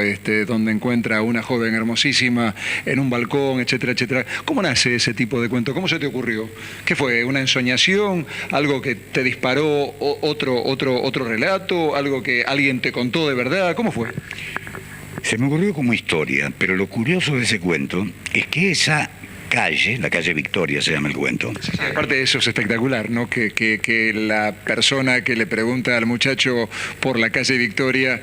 donde encuentra a una joven hermosísima en un balcón, etcétera, etcétera. ¿Cómo nace ese tipo de cuento? ¿Cómo se te ocurrió? ¿Qué fue? ¿Una ensoñación? ¿Algo que te disparó otro relato? ¿Algo que alguien te contó de verdad? ¿Cómo fue? Se me ocurrió como historia, pero lo curioso de ese cuento es que esa calle, la calle Victoria se llama el cuento. Aparte de eso es espectacular, ¿no? Que la persona que le pregunta al muchacho por la calle Victoria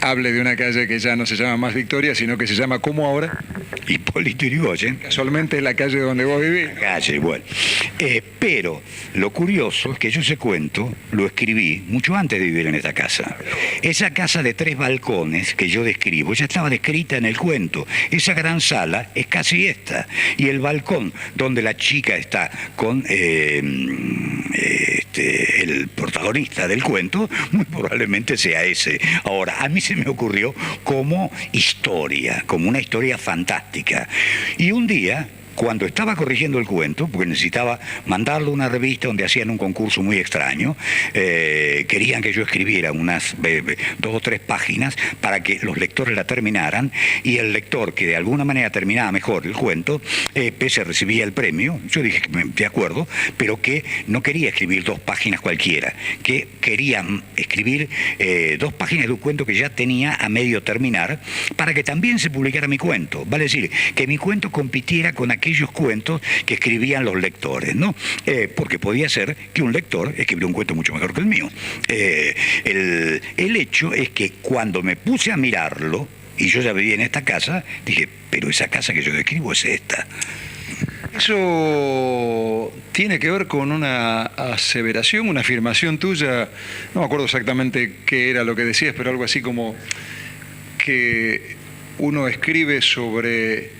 hable de una calle que ya no se llama más Victoria, sino que se llama ¿cómo ahora? Hipólito Yrigoyen. Casualmente es la calle donde vos vivís. Calle, bueno. Pero lo curioso es que yo ese cuento lo escribí mucho antes de vivir en esta casa. Esa casa de 3 balcones que yo describo ya estaba descrita en el cuento. Esa gran sala es casi esta. Y el balcón donde la chica está con el protagonista del cuento, muy probablemente sea ese. Ahora, a mí se me ocurrió como historia, como una historia fantástica. Y un día, cuando estaba corrigiendo el cuento, porque necesitaba mandarlo a una revista donde hacían un concurso muy extraño, querían que yo escribiera unas 2 o 3 páginas para que los lectores la terminaran, y el lector que de alguna manera terminaba mejor el cuento, se recibía el premio. Yo dije que de acuerdo, pero que no quería escribir 2 páginas cualquiera, que quería escribir 2 páginas de un cuento que ya tenía a medio terminar, para que también se publicara mi cuento. Vale decir, que mi cuento compitiera con aquellos cuentos que escribían los lectores, ¿no? Porque podía ser que un lector escribiera un cuento mucho mejor que el mío. El hecho es que cuando me puse a mirarlo, y yo ya vivía en esta casa, dije, pero esa casa que yo describo es esta. Eso tiene que ver con una aseveración, una afirmación tuya, no me acuerdo exactamente qué era lo que decías, pero algo así como que uno escribe sobre...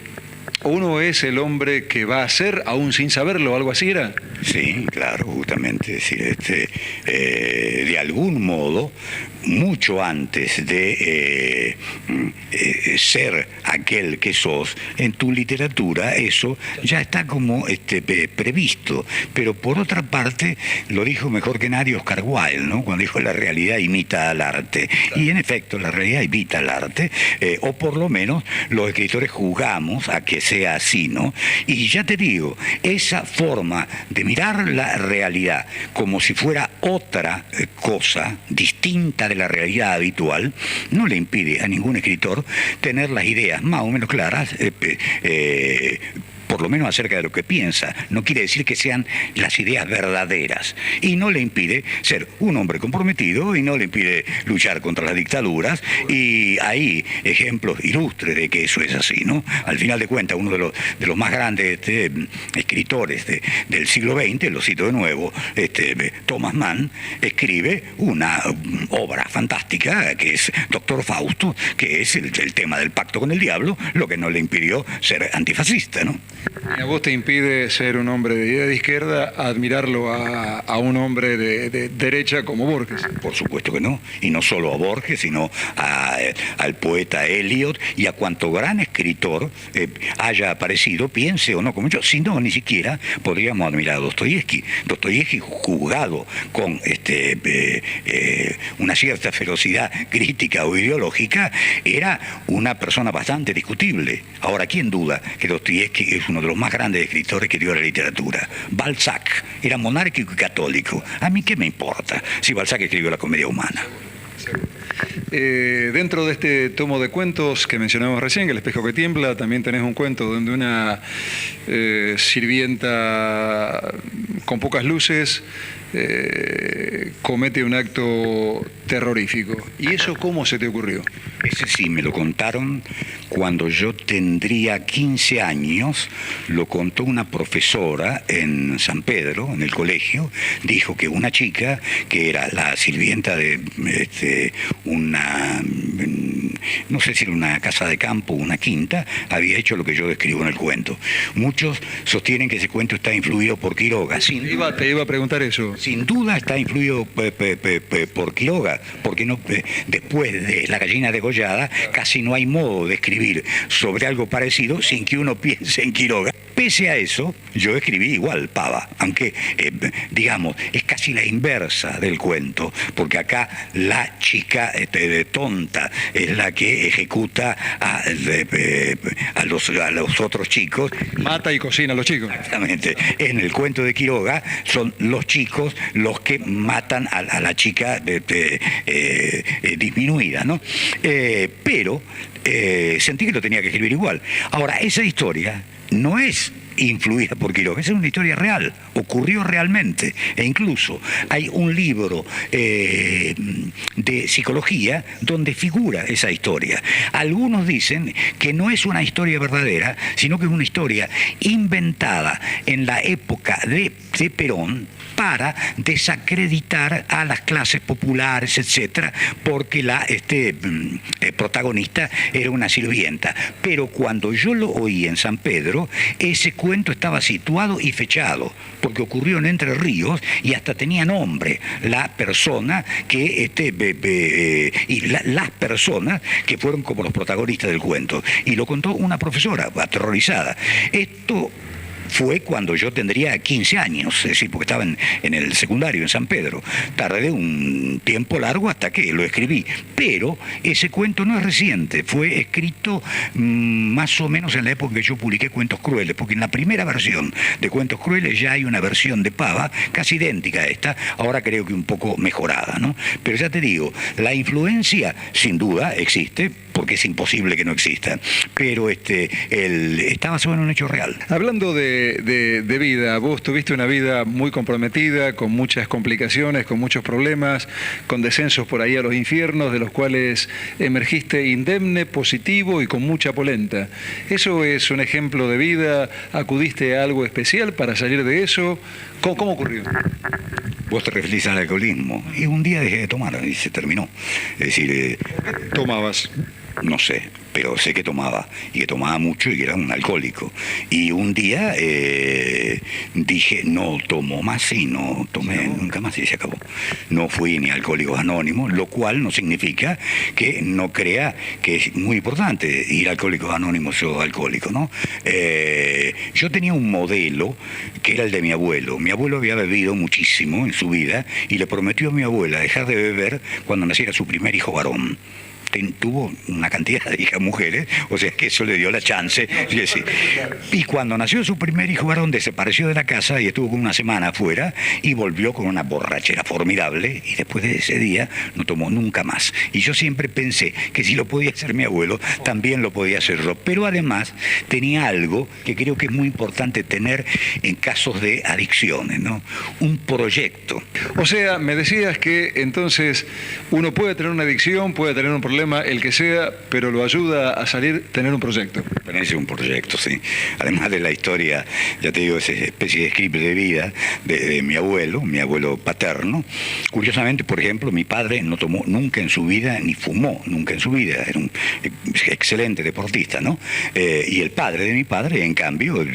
¿Uno es el hombre que va a ser aún sin saberlo? ¿Algo así era? Sí, claro, justamente. Es decir, de algún modo, mucho antes de ser aquel que sos, en tu literatura eso ya está como previsto. Pero por otra parte, lo dijo mejor que nadie Oscar Wilde, ¿no? Cuando dijo la realidad imita al arte. Y en efecto, la realidad imita al arte, o por lo menos los escritores jugamos a que sea así, ¿no? Y ya te digo, esa forma de mirar la realidad como si fuera otra cosa distinta de la realidad habitual no le impide a ningún escritor tener las ideas más o menos claras, por lo menos acerca de lo que piensa. No quiere decir que sean las ideas verdaderas. Y no le impide ser un hombre comprometido, y no le impide luchar contra las dictaduras. Y hay ejemplos ilustres de que eso es así, ¿no? Al final de cuentas, uno de los más grandes escritores del siglo XX, lo cito de nuevo, Thomas Mann, escribe una obra fantástica que es Doctor Fausto, que es el tema del pacto con el diablo, lo que no le impidió ser antifascista, ¿no? ¿Y a vos te impide ser un hombre de idea de izquierda admirarlo a un hombre de derecha como Borges? Por supuesto que no. Y no solo a Borges, sino al poeta Eliot y a cuanto gran escritor haya aparecido, piense o no como yo. Si no, ni siquiera podríamos admirar a Dostoyevsky. Dostoyevsky, juzgado con una cierta ferocidad crítica o ideológica, era una persona bastante discutible. Ahora, ¿quién duda que Dostoyevsky es uno de los más grandes escritores que dio la literatura? Balzac era monárquico y católico. ¿A mí qué me importa si Balzac escribió la comedia humana? Dentro de este tomo de cuentos que mencionamos recién, El espejo que tiembla, también tenés un cuento donde una sirvienta con pocas luces comete un acto terrorífico. ¿Y eso cómo se te ocurrió? Ese sí, me lo contaron cuando yo tendría 15 años. Lo contó una profesora en San Pedro, en el colegio. Dijo que una chica, que era la sirvienta de una, no sé si era una casa de campo o una quinta, había hecho lo que yo describo en el cuento. Muchos sostienen que ese cuento está influido por Quiroga. Te iba a preguntar eso. Sin duda está influido por Quiroga, porque no, después de La gallina degollada casi no hay modo de escribir sobre algo parecido sin que uno piense en Quiroga. Pese a eso, yo escribí igual Pava, aunque, digamos, es casi la inversa del cuento, porque acá la chica tonta es la que ejecuta a los otros chicos. Mata y cocina a los chicos. Exactamente. En el cuento de Quiroga son los chicos los que matan a la chica disminuida, ¿no? Pero sentí que lo tenía que escribir igual. Ahora, esa historia no es influida por Quiroga. Esa es una historia real, ocurrió realmente. E incluso hay un libro de psicología donde figura esa historia. Algunos dicen que no es una historia verdadera, sino que es una historia inventada en la época de Perón para desacreditar a las clases populares, etcétera, porque la protagonista era una sirvienta. Pero cuando yo lo oí en San Pedro, ese cuento estaba situado y fechado, porque ocurrió en Entre Ríos y hasta tenía nombre, la persona que las personas que fueron como los protagonistas del cuento. Y lo contó una profesora aterrorizada. Esto fue cuando yo tendría 15 años, es decir, porque estaba en el secundario en San Pedro. Tardé un tiempo largo hasta que lo escribí, pero ese cuento no es reciente, fue escrito más o menos en la época que yo publiqué Cuentos Crueles, porque en la primera versión de Cuentos Crueles ya hay una versión de Pava casi idéntica a esta, ahora creo que un poco mejorada, ¿no? Pero ya te digo, la influencia sin duda existe, porque es imposible que no exista, pero está basado en un hecho real. Hablando de vida, vos tuviste una vida muy comprometida, con muchas complicaciones, con muchos problemas, con descensos por ahí a los infiernos, de los cuales emergiste indemne, positivo y con mucha polenta. ¿Eso es un ejemplo de vida? ¿Acudiste a algo especial para salir de eso? ¿Cómo ocurrió? Vos te referís al alcoholismo, y un día dejé de tomar y se terminó. Es decir, ¿tomabas? No sé, pero sé que tomaba, y que tomaba mucho y que era un alcohólico. Y un día dije, no tomo más, y no tomé nunca más, y se acabó. No fui ni Alcohólicos Anónimos, lo cual no significa que no crea que es muy importante ir a Alcohólicos Anónimos o alcohólico, ¿no? Yo tenía un modelo que era el de mi abuelo. Mi abuelo había bebido muchísimo en su vida y le prometió a mi abuela dejar de beber cuando naciera su primer hijo varón. Tuvo una cantidad de hijas mujeres, o sea que eso le dio la chance. Y cuando nació su primer hijo varón, desapareció de la casa y estuvo con una semana afuera y volvió con una borrachera formidable, y después de ese día no tomó nunca más. Y yo siempre pensé que si lo podía hacer mi abuelo, también lo podía hacer yo. Pero además tenía algo que creo que es muy importante tener en casos de adicciones, ¿no? Un proyecto. O sea, me decías que entonces uno puede tener una adicción, puede tener un problema, el que sea, pero lo ayuda a salir, tener un proyecto. Tenerse un proyecto, sí. Además de la historia, ya te digo, esa especie de script de vida de mi abuelo paterno. Curiosamente, por ejemplo, mi padre no tomó nunca en su vida, ni fumó nunca en su vida. Era un excelente deportista, ¿no? Y el padre de mi padre, en cambio,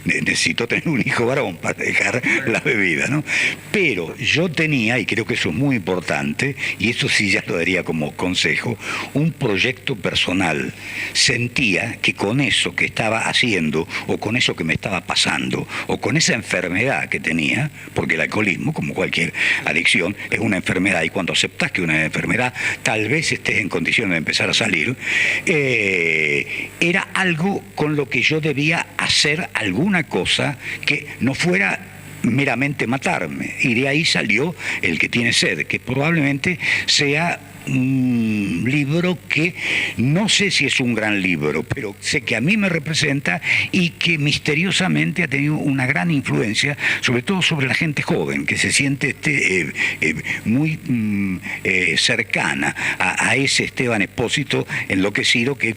necesitó tener un hijo varón para dejar la bebida, ¿no? Pero yo tenía, y creo que eso es muy importante, y eso sí ya lo daría como consejo, un proyecto personal. Sentía que con eso que estaba haciendo, o con eso que me estaba pasando, o con esa enfermedad que tenía, porque el alcoholismo, como cualquier adicción, es una enfermedad, y cuando aceptás que una enfermedad, tal vez estés en condiciones de empezar a salir, era algo con lo que yo debía hacer alguna cosa que no fuera meramente matarme. Y de ahí salió El que tiene sed, que probablemente sea un libro que no sé si es un gran libro, pero sé que a mí me representa y que misteriosamente ha tenido una gran influencia, sobre todo sobre la gente joven, que se siente muy cercana a ese Esteban Espósito enloquecido que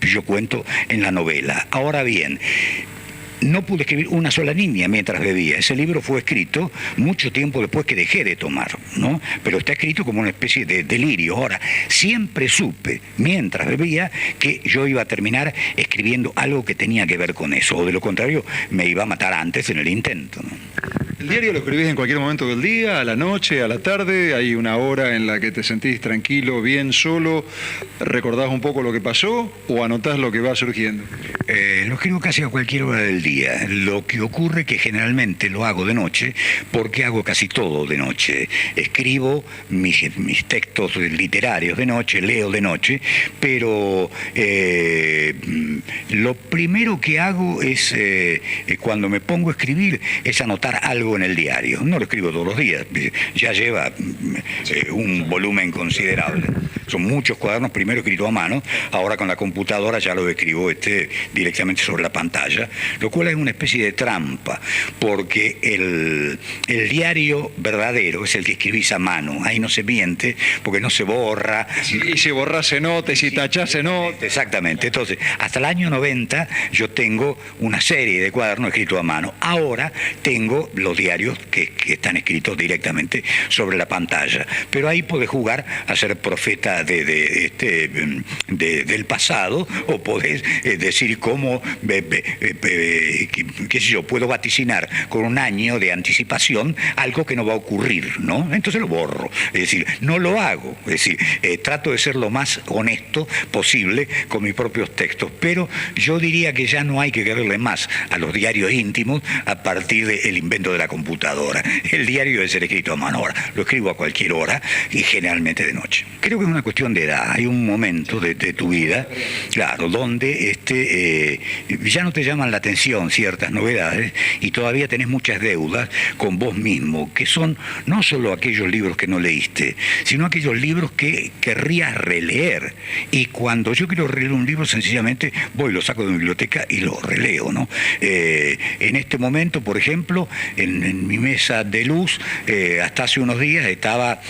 yo cuento en la novela. Ahora bien, no pude escribir una sola línea mientras bebía. Ese libro fue escrito mucho tiempo después que dejé de tomar, ¿no? Pero está escrito como una especie de delirio. Ahora, siempre supe, mientras bebía, que yo iba a terminar escribiendo algo que tenía que ver con eso, o de lo contrario, me iba a matar antes en el intento, ¿no? ¿El diario lo escribís en cualquier momento del día, a la noche, a la tarde? ¿Hay una hora en la que te sentís tranquilo, bien, solo? ¿Recordás un poco lo que pasó o anotás lo que va surgiendo? Lo escribo casi a cualquier hora del día. Lo que ocurre es que generalmente lo hago de noche, porque hago casi todo de noche. Escribo mis textos literarios de noche, leo de noche, pero lo primero que hago es, cuando me pongo a escribir, es anotar algo en el diario. No lo escribo todos los días, ya lleva un volumen considerable. Son muchos cuadernos, primero escritos a mano, ahora con la computadora ya lo escribo directamente sobre la pantalla, lo cual es una especie de trampa, porque el diario verdadero es el que escribís a mano, ahí no se miente, porque no se borra. Y si borras se nota, y si tachás se nota. Exactamente, entonces, hasta el año 90 yo tengo una serie de cuadernos escritos a mano, ahora tengo los diarios que están escritos directamente sobre la pantalla, pero ahí podés jugar a ser profeta del pasado, o podés decir cómo, qué sé yo, puedo vaticinar con un año de anticipación algo que no va a ocurrir, ¿no? Entonces lo borro, es decir, no lo hago, es decir, trato de ser lo más honesto posible con mis propios textos, pero yo diría que ya no hay que quererle más a los diarios íntimos a partir del invento de la computadora. El diario debe ser escrito a mano, ahora lo escribo a cualquier hora y generalmente de noche. Creo que es una cuestión de edad. Hay un momento de tu vida, claro, donde ya no te llaman la atención ciertas novedades y todavía tenés muchas deudas con vos mismo, que son no solo aquellos libros que no leíste, sino aquellos libros que querrías releer. Y cuando yo quiero releer un libro, sencillamente voy, lo saco de mi biblioteca y lo releo, ¿no? En este momento, por ejemplo, en mi mesa de luz, hasta hace unos días estaba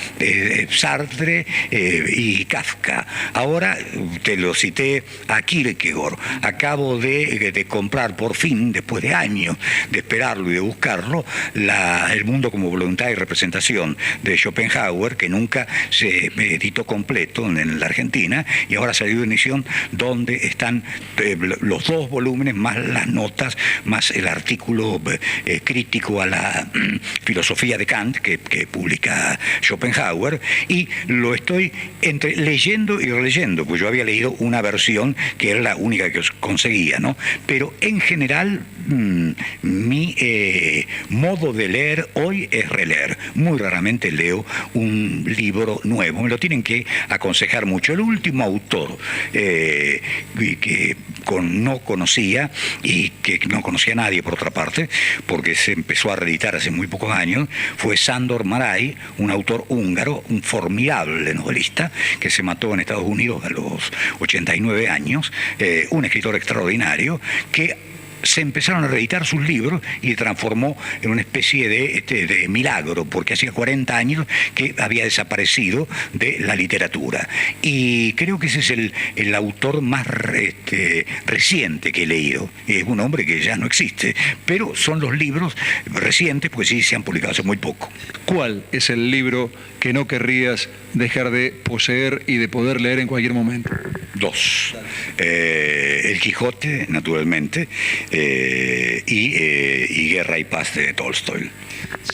Sartre y Kafka. Ahora te lo cité a Kierkegaard. Acabo de comprar por fin, después de años de esperarlo y de buscarlo, El mundo como voluntad y representación de Schopenhauer, que nunca se editó completo en la Argentina, y ahora salió en edición donde están los 2 volúmenes más las notas, más el artículo crítico a la filosofía de Kant que publica Schopenhauer, y lo estoy entre leyendo y releyendo, pues yo había leído una versión que era la única que conseguía, ¿no? Pero en general mi modo de leer hoy es releer. Muy raramente leo un libro nuevo, me lo tienen que aconsejar mucho. El último autor que no conocía, y que no conocía a nadie por otra parte, porque se empezó a reeditar hace muy pocos años, fue Sándor Márai, un autor húngaro, un formidable novelista que se mató en Estados Unidos a los 89 años, un escritor extraordinario que se empezaron a reeditar sus libros y se transformó en una especie de milagro, porque hacía 40 años que había desaparecido de la literatura. Y creo que ese es el autor más reciente que he leído. Es un hombre que ya no existe, pero son los libros recientes, pues sí, se han publicado hace muy poco. ¿Cuál es el libro que no querrías dejar de poseer y de poder leer en cualquier momento? 2. El Quijote, naturalmente, y Guerra y Paz de Tolstoy.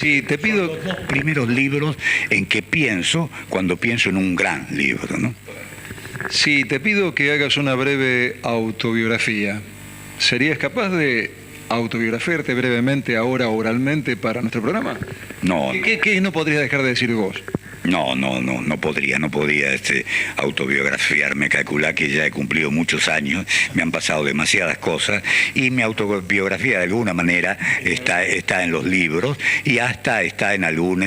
Sí, te pido... Son los 2 primeros libros en que pienso cuando pienso en un gran libro, ¿no? Sí, te pido que hagas una breve autobiografía. ¿Serías capaz de autobiografiarte brevemente ahora oralmente para nuestro programa? No. ¿Qué no podrías dejar de decir vos? No podría autobiografiarme. Calculá que ya he cumplido muchos años, me han pasado demasiadas cosas, y mi autobiografía de alguna manera está en los libros, y hasta está en algún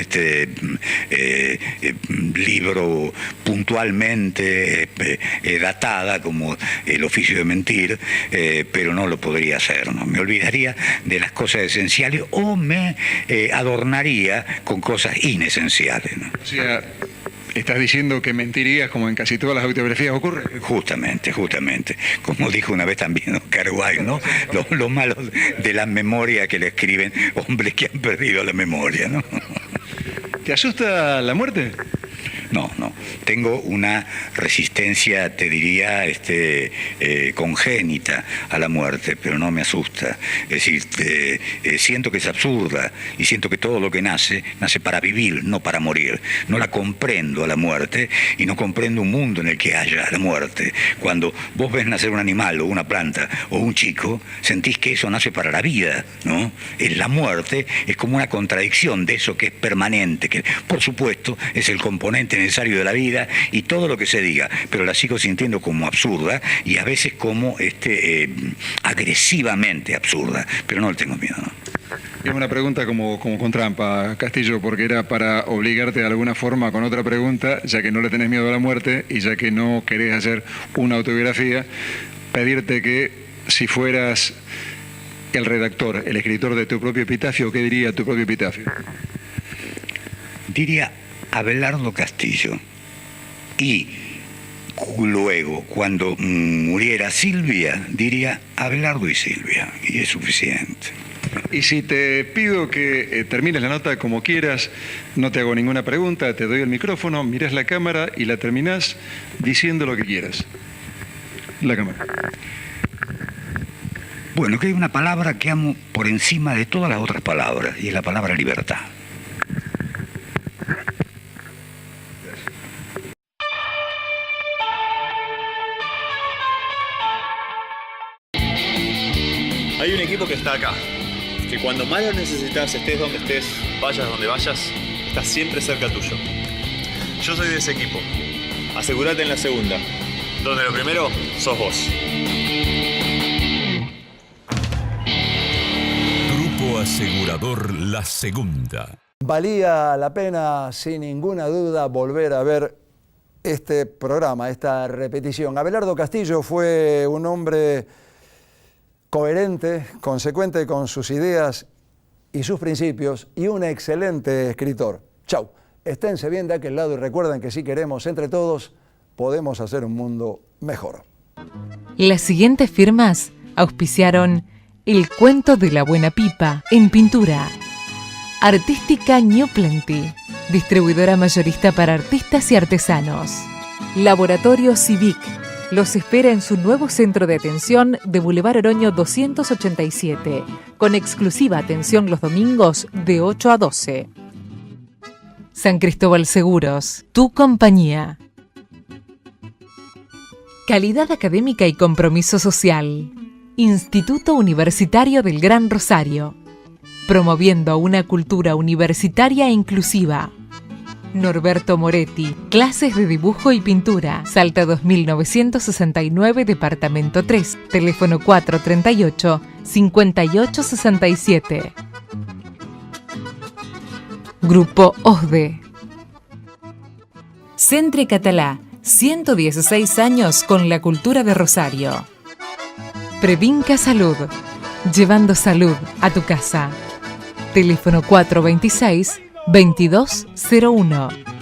libro puntualmente datada, como El oficio de mentir, pero no lo podría hacer, ¿no? Me olvidaría de las cosas esenciales o me adornaría con cosas inesenciales, ¿no? O sea, ¿estás diciendo que mentirías como en casi todas las autobiografías ocurre? Justamente. Como dijo una vez también Oscar Wilde, ¿no? Lo malo de la memoria que le escriben hombres que han perdido la memoria, ¿no? ¿Te asusta la muerte? No. Tengo una resistencia, te diría, congénita a la muerte, pero no me asusta. Es decir, siento que es absurda y siento que todo lo que nace para vivir, no para morir. No la comprendo a la muerte y no comprendo un mundo en el que haya la muerte. Cuando vos ves nacer un animal o una planta o un chico, sentís que eso nace para la vida, ¿no? La muerte es como una contradicción de eso que es permanente, que por supuesto es el componente necesario de la vida y todo lo que se diga, pero la sigo sintiendo como absurda y a veces como agresivamente absurda, pero no le tengo miedo, ¿no? Es una pregunta como con trampa, Castillo, porque era para obligarte de alguna forma con otra pregunta, ya que no le tenés miedo a la muerte y ya que no querés hacer una autobiografía, pedirte que si fueras el redactor, el escritor de tu propio epitafio, ¿qué diría tu propio epitafio? Diría Abelardo Castillo. Y luego, cuando muriera Silvia, diría Abelardo y Silvia, y es suficiente. Y si te pido que termines la nota como quieras, no te hago ninguna pregunta, te doy el micrófono, mirás la cámara y la terminás diciendo lo que quieras. La cámara. Bueno, que hay una palabra que amo por encima de todas las otras palabras, y es la palabra libertad. Hay un equipo que está acá, que cuando más lo necesitas, estés donde estés, vayas donde vayas, está siempre cerca tuyo. Yo soy de ese equipo. Asegúrate en la segunda, donde lo primero sos vos. Grupo Asegurador La Segunda. Valía la pena, sin ninguna duda, volver a ver este programa, esta repetición. Abelardo Castillo fue un hombre coherente, consecuente con sus ideas y sus principios y un excelente escritor. Chau, esténse bien de aquel lado y recuerden que si queremos entre todos, podemos hacer un mundo mejor. Las siguientes firmas auspiciaron El Cuento de la Buena Pipa en pintura. Artística New Plenty, distribuidora mayorista para artistas y artesanos. Laboratorio Civic, los espera en su nuevo centro de atención de Boulevard Oroño 287, con exclusiva atención los domingos de 8 a 12. San Cristóbal Seguros, tu compañía. Calidad académica y compromiso social. Instituto Universitario del Gran Rosario, promoviendo una cultura universitaria e inclusiva. Norberto Moretti, clases de dibujo y pintura, Salta 2969, departamento 3, teléfono 438-5867. Grupo OSDE. Centre Catalá, 116 años con la cultura de Rosario. Previnca Salud, llevando salud a tu casa. Teléfono 426-2201.